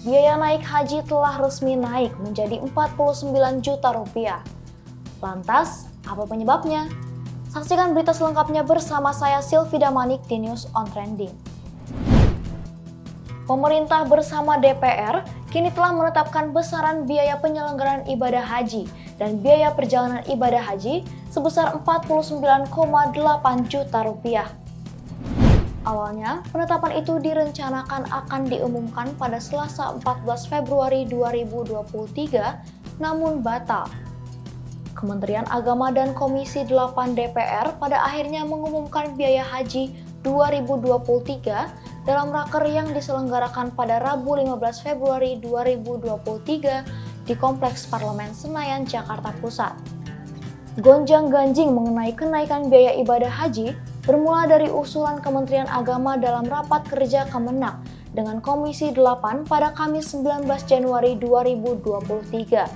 biaya naik haji telah resmi naik menjadi 49 juta rupiah. Lantas, apa penyebabnya? Saksikan berita selengkapnya bersama saya Silvida Manik di News on Trending. Pemerintah bersama DPR kini telah menetapkan besaran biaya penyelenggaraan ibadah haji dan biaya perjalanan ibadah haji sebesar 49,8 juta rupiah. Awalnya, penetapan itu direncanakan akan diumumkan pada Selasa 14 Februari 2023, namun batal. Kementerian Agama dan Komisi 8 DPR pada akhirnya mengumumkan biaya haji 2023 dalam raker yang diselenggarakan pada Rabu 15 Februari 2023 di Kompleks Parlemen Senayan, Jakarta Pusat. Gonjang-ganjing mengenai kenaikan biaya ibadah haji bermula dari usulan Kementerian Agama dalam rapat kerja Kemenak dengan Komisi 8 pada Kamis 19 Januari 2023.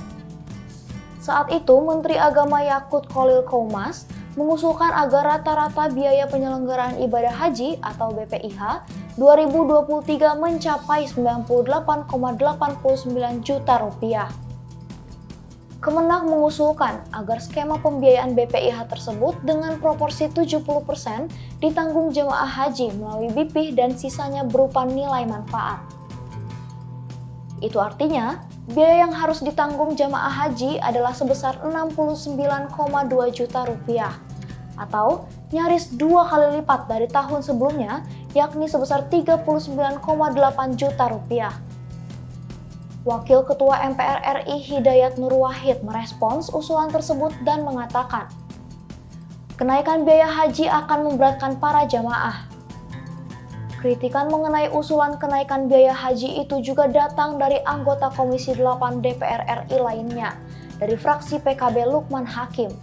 Saat itu, Menteri Agama Yakut Khalil Qoumas mengusulkan agar rata-rata biaya penyelenggaraan ibadah haji atau BPIH 2023 mencapai 98,89 juta rupiah. Kemenak mengusulkan agar skema pembiayaan BPIH tersebut dengan proporsi 70% ditanggung jemaah haji melalui BPIH dan sisanya berupa nilai manfaat. Itu artinya, biaya yang harus ditanggung jemaah haji adalah sebesar 69,2 juta rupiah, atau nyaris 2 kali lipat dari tahun sebelumnya, yakni sebesar 39,8 juta rupiah. Wakil Ketua MPR RI Hidayat Nur Wahid merespons usulan tersebut dan mengatakan, kenaikan biaya haji akan memberatkan para jamaah. Kritikan mengenai usulan kenaikan biaya haji itu juga datang dari anggota Komisi 8 DPR RI lainnya, dari fraksi PKB Lukman Hakim.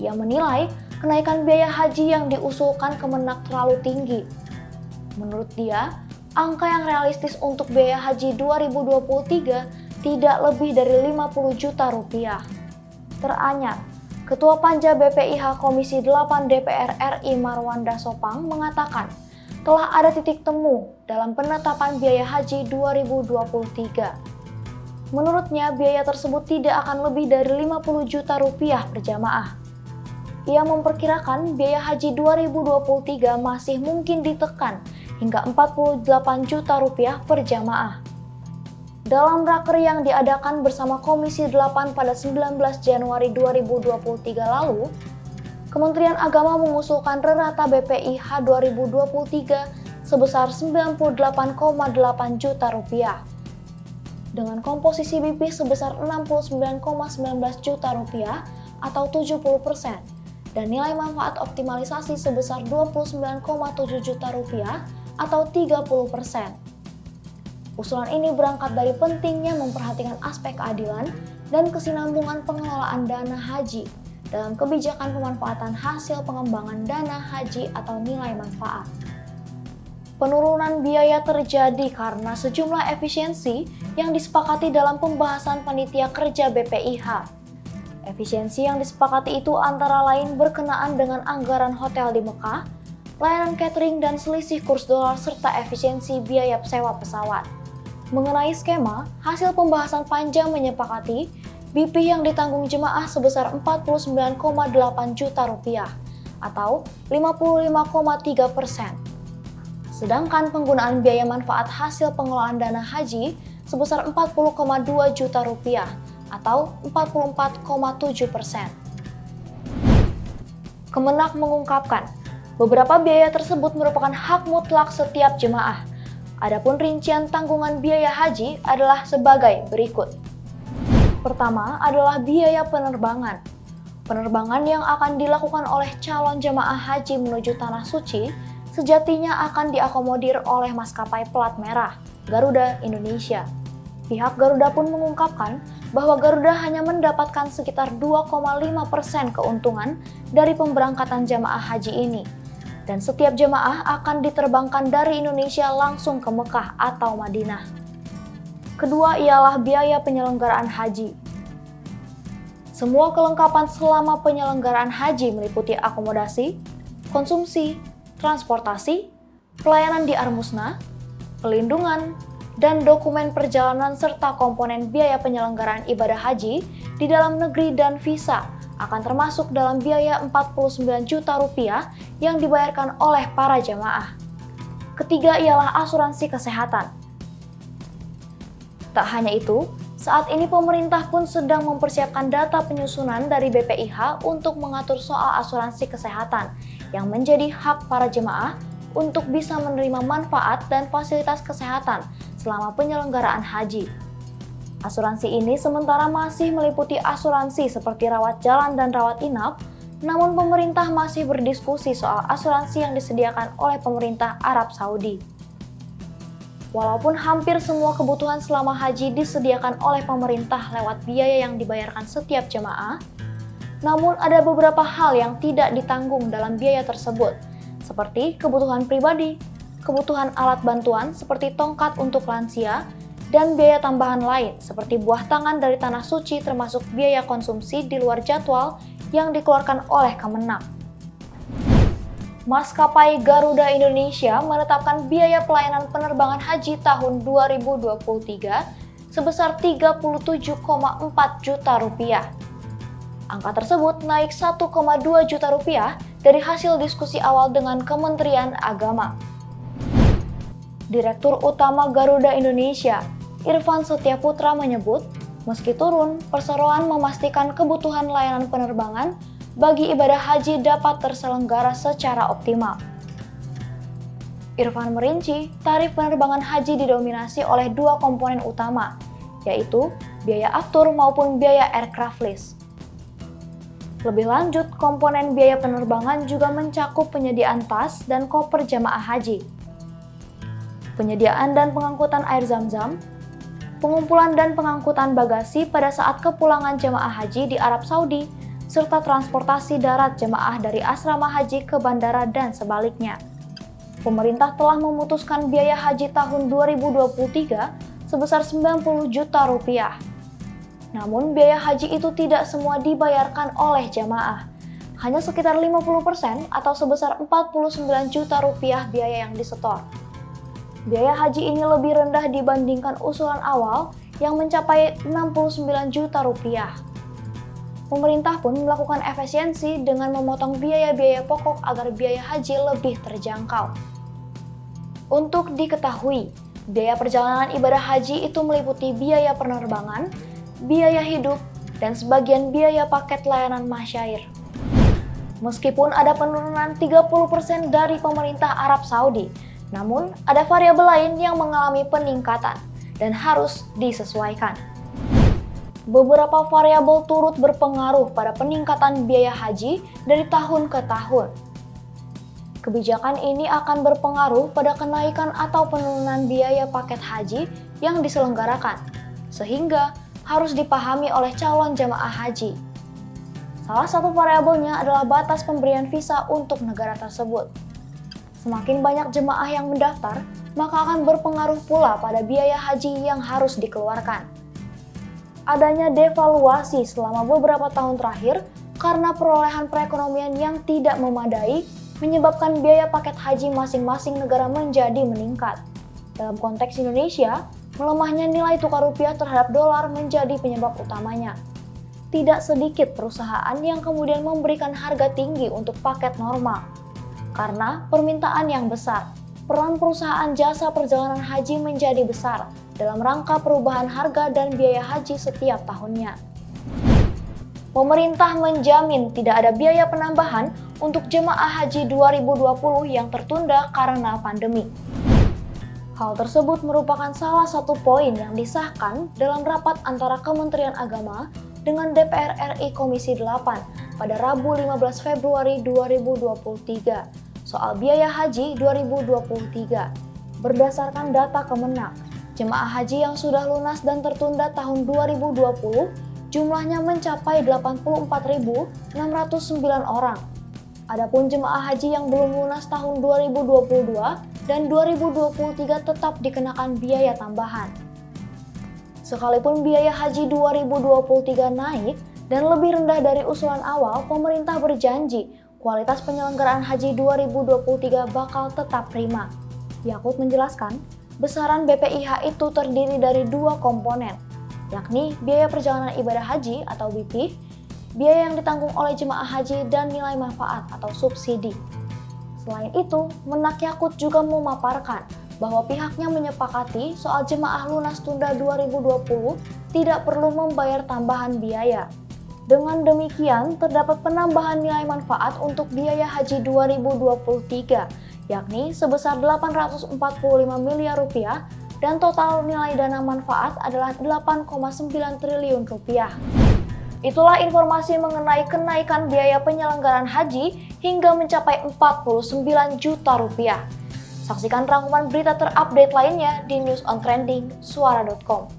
Ia menilai kenaikan biaya haji yang diusulkan Kemenak terlalu tinggi. Menurut dia, angka yang realistis untuk biaya haji 2023 tidak lebih dari 50 juta rupiah. Teranyar, Ketua Panja BPIH Komisi 8 DPR RI Marwanda Sopang mengatakan telah ada titik temu dalam penetapan biaya haji 2023. Menurutnya, biaya tersebut tidak akan lebih dari 50 juta rupiah per jamaah. Ia memperkirakan biaya haji 2023 masih mungkin ditekan hingga 48 juta rupiah per jamaah. Dalam raker yang diadakan bersama Komisi 8 pada 19 Januari 2023 lalu, Kementerian Agama mengusulkan rata BPIH 2023 sebesar 98,8 juta rupiah. Dengan komposisi BPIH sebesar 69,19 juta rupiah atau 70%, dan nilai manfaat optimalisasi sebesar 29,7 juta rupiah atau 30%. Usulan ini berangkat dari pentingnya memperhatikan aspek keadilan dan kesinambungan pengelolaan dana haji dalam kebijakan pemanfaatan hasil pengembangan dana haji atau nilai manfaat. Penurunan biaya terjadi karena sejumlah efisiensi yang disepakati dalam pembahasan panitia kerja BPIH. Efisiensi yang disepakati itu antara lain berkenaan dengan anggaran hotel di Mekah, layanan catering dan selisih kurs dolar serta efisiensi biaya sewa pesawat. Mengenai skema, hasil pembahasan panja menyepakati BPIH yang ditanggung jemaah sebesar 49,8 juta rupiah atau 55,3%. Sedangkan penggunaan biaya manfaat hasil pengelolaan dana haji sebesar 40,2 juta rupiah atau 44,7%. Kemenak mengungkapkan, beberapa biaya tersebut merupakan hak mutlak setiap jemaah. Adapun rincian tanggungan biaya haji adalah sebagai berikut. Pertama adalah biaya penerbangan. Penerbangan yang akan dilakukan oleh calon jemaah haji menuju Tanah Suci sejatinya akan diakomodir oleh maskapai plat merah, Garuda Indonesia. Pihak Garuda pun mengungkapkan bahwa Garuda hanya mendapatkan sekitar 2,5% keuntungan dari pemberangkatan jemaah haji ini. Dan setiap jemaah akan diterbangkan dari Indonesia langsung ke Mekah atau Madinah. Kedua ialah biaya penyelenggaraan haji. Semua kelengkapan selama penyelenggaraan haji meliputi akomodasi, konsumsi, transportasi, pelayanan di Armusna, pelindungan, dan dokumen perjalanan serta komponen biaya penyelenggaraan ibadah haji di dalam negeri dan visa akan termasuk dalam biaya Rp49 juta yang dibayarkan oleh para jamaah. Ketiga ialah asuransi kesehatan. Tak hanya itu, saat ini pemerintah pun sedang mempersiapkan data penyusunan dari BPIH untuk mengatur soal asuransi kesehatan yang menjadi hak para jemaah untuk bisa menerima manfaat dan fasilitas kesehatan selama penyelenggaraan haji. Asuransi ini sementara masih meliputi asuransi seperti rawat jalan dan rawat inap, namun pemerintah masih berdiskusi soal asuransi yang disediakan oleh pemerintah Arab Saudi. Walaupun hampir semua kebutuhan selama haji disediakan oleh pemerintah lewat biaya yang dibayarkan setiap jemaah, namun ada beberapa hal yang tidak ditanggung dalam biaya tersebut, seperti kebutuhan pribadi, kebutuhan alat bantuan seperti tongkat untuk lansia, dan biaya tambahan lain seperti buah tangan dari tanah suci termasuk biaya konsumsi di luar jadwal yang dikeluarkan oleh Kemenak. Maskapai Garuda Indonesia menetapkan biaya pelayanan penerbangan haji tahun 2023 sebesar Rp37,4 juta. Angka tersebut naik Rp1,2 juta dari hasil diskusi awal dengan Kementerian Agama. Direktur Utama Garuda Indonesia, Irfan Setiaputra menyebut, meski turun, perseroan memastikan kebutuhan layanan penerbangan bagi ibadah haji dapat terselenggara secara optimal. Irfan merinci, tarif penerbangan haji didominasi oleh dua komponen utama, yaitu biaya aftur maupun biaya aircraft lease. Lebih lanjut, komponen biaya penerbangan juga mencakup penyediaan tas dan koper jamaah haji, penyediaan dan pengangkutan air zam-zam, pengumpulan dan pengangkutan bagasi pada saat kepulangan jamaah haji di Arab Saudi, serta transportasi darat jemaah dari asrama haji ke bandara dan sebaliknya. Pemerintah telah memutuskan biaya haji tahun 2023 sebesar Rp90 juta. Namun biaya haji itu tidak semua dibayarkan oleh jamaah. Hanya sekitar 50% atau sebesar Rp49 juta biaya yang disetor. Biaya haji ini lebih rendah dibandingkan usulan awal yang mencapai Rp69 juta. Pemerintah pun melakukan efisiensi dengan memotong biaya-biaya pokok agar biaya haji lebih terjangkau. Untuk diketahui, biaya perjalanan ibadah haji itu meliputi biaya penerbangan, biaya hidup, dan sebagian biaya paket layanan masyair. Meskipun ada penurunan 30% dari pemerintah Arab Saudi, namun ada variabel lain yang mengalami peningkatan dan harus disesuaikan. Beberapa variabel turut berpengaruh pada peningkatan biaya haji dari tahun ke tahun. Kebijakan ini akan berpengaruh pada kenaikan atau penurunan biaya paket haji yang diselenggarakan, sehingga harus dipahami oleh calon jamaah haji. Salah satu variabelnya adalah batas pemberian visa untuk negara tersebut. Semakin banyak jemaah yang mendaftar, maka akan berpengaruh pula pada biaya haji yang harus dikeluarkan. Adanya devaluasi selama beberapa tahun terakhir karena perolehan perekonomian yang tidak memadai menyebabkan biaya paket haji masing-masing negara menjadi meningkat. Dalam konteks Indonesia, melemahnya nilai tukar rupiah terhadap dolar menjadi penyebab utamanya. Tidak sedikit perusahaan yang kemudian memberikan harga tinggi untuk paket normal. Karena permintaan yang besar, peran perusahaan jasa perjalanan haji menjadi besar dalam rangka perubahan harga dan biaya haji setiap tahunnya. Pemerintah menjamin tidak ada biaya penambahan untuk jemaah haji 2020 yang tertunda karena pandemi. Hal tersebut merupakan salah satu poin yang disahkan dalam rapat antara Kementerian Agama dengan DPR RI Komisi 8 pada Rabu 15 Februari 2023 soal biaya haji 2023. Berdasarkan data Kemenak, jemaah haji yang sudah lunas dan tertunda tahun 2020 jumlahnya mencapai 84.609 orang. Adapun jemaah haji yang belum lunas tahun 2022 dan 2023 tetap dikenakan biaya tambahan. Sekalipun biaya haji 2023 naik dan lebih rendah dari usulan awal, pemerintah berjanji kualitas penyelenggaraan haji 2023 bakal tetap prima. Yakut menjelaskan, Besaran BPIH itu terdiri dari dua komponen, yakni biaya perjalanan ibadah haji atau BP, biaya yang ditanggung oleh jemaah haji, dan nilai manfaat atau subsidi. Selain itu, Menak Yakut juga memaparkan bahwa pihaknya menyepakati soal jemaah lunas tunda 2020 tidak perlu membayar tambahan biaya. Dengan demikian, terdapat penambahan nilai manfaat untuk biaya haji 2023, yakni sebesar 845 miliar rupiah, dan total nilai dana manfaat adalah 8,9 triliun rupiah. Itulah informasi mengenai kenaikan biaya penyelenggaraan haji hingga mencapai 49 juta rupiah. Saksikan rangkuman berita terupdate lainnya di News on Trending Suara.com.